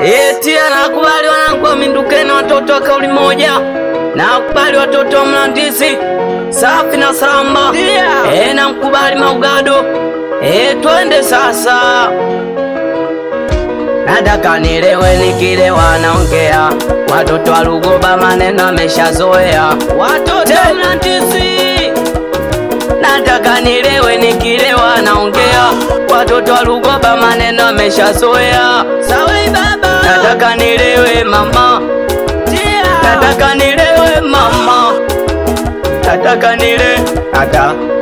Eti anakubali wanangu wa Mindukeni watoto wa kauli moja. Nakubali watoto wa Mlandizi safi na samba. Namkubali Maugado. Twende sasa. Nataka nilewe nikilewa naongea. Watoto wa Lugoba maneno ameshazoea. Watoto wa Mlandizi. Nataka nilewe nikilewa naongea. Watoto wa Lugoba maneno ameshazoea. Sawa baba. Nataka nilewe mama. Nataka nilewe mama.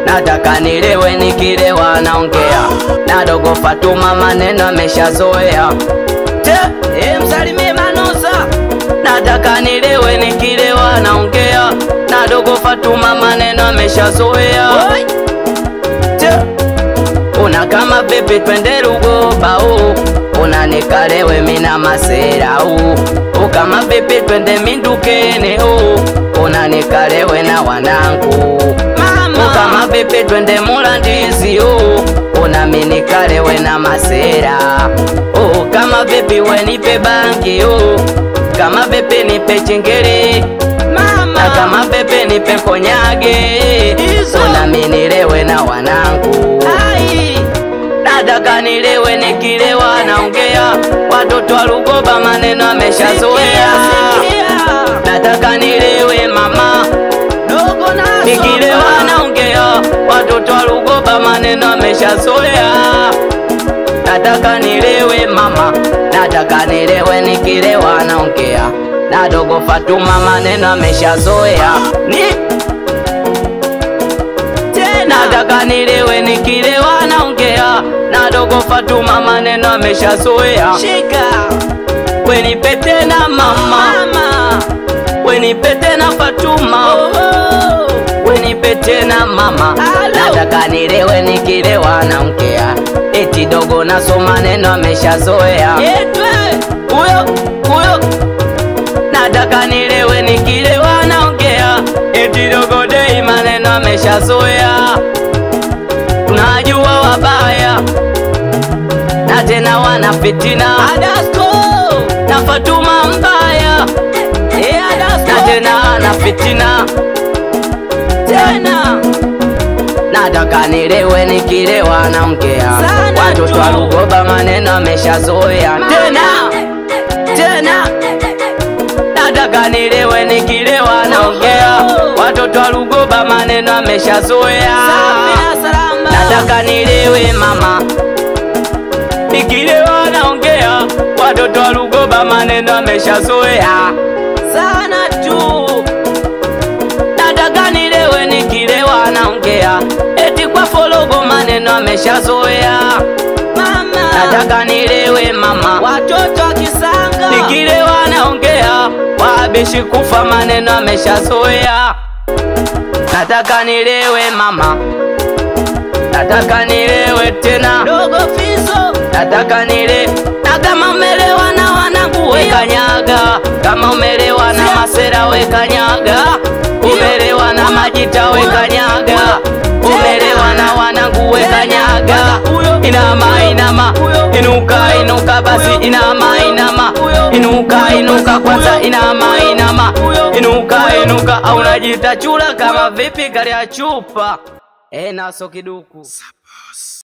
Nataka nilewe nikilewa naongea. Na dogo Fatuma maneno ameshazoea. Msalimie Manosa. Nataka nilewe nikilewa naongea. Na dogo Fatuma maneno ameshazoea. Una kama pepe twende Lugoba unanikalewe mina masera kama pepe twende Mindukeni unanikalewe na wanangu mama. Kama pepe twende Mlandizi unaminikalewe na masera kama pepe wenipe bangi kama pepe nipe chingere mama. Kama pepe nipe konyage unaminilewe na wanangu. Nataka nilewe nikilewa naongea. Watoto wa Lugoba maneno ameshazoea. Nataka nilewe mama. Nikilewa naongea. Watoto wa Lugoba maneno ameshazoea. Nataka nilewe mama. Nataka nilewe nikilewa naongea. Na dogo Fatuma maneno ameshazoea. Nataka nilewe nikilewa naongea. Na dogo Fatuma maneno ameshazoea. Shika wenipe tena mama. Wenipe tena Fatuma. Wenipe tena mama. Nataka nilewe nikilewa naongea. Eti dogo Naso maneno ameshazoea. Huyo nataka nilewe nikilewa naongea. Eti dogo Dei maneno ameshazoea. Tunajua wabaya na tena wana fitina. Adasko na Fatuma mbaya. Na tena na fitina tena. Nataka nilewe nikilewa naongea. Watoto wa Lugoba maneno ameshazoea. Tena nataka nilewe nikilewa naongea. Watoto wa Lugoba maneno ameshazoea. Nataka nilewe mama. Nikilewa naongea. Watoto wa Lugoba maneno ameshazoea sana tu. Nataka nilewe nikilewa naongea. Eti kwa Fologo maneno ameshazoea mama. Nataka nilewe mama. Watoto wa Kisanga. Nikilewa naongea. Wabishi kufa maneno ameshazoea. Nataka nilewe mama. Nataka nilewe tena dogo Fizo. Nataka nilewe. Na kama umelewa na wanangu wekanyaga. Kama umelewa na masera wekanyaga. Umelewa na Majita wekanyaga. Umelewa na wanangu wekanyaga. Inama inuka basi inama inuka kwanza inama inuka au najita chula kama vipi kali ya chupa Naso kiduku.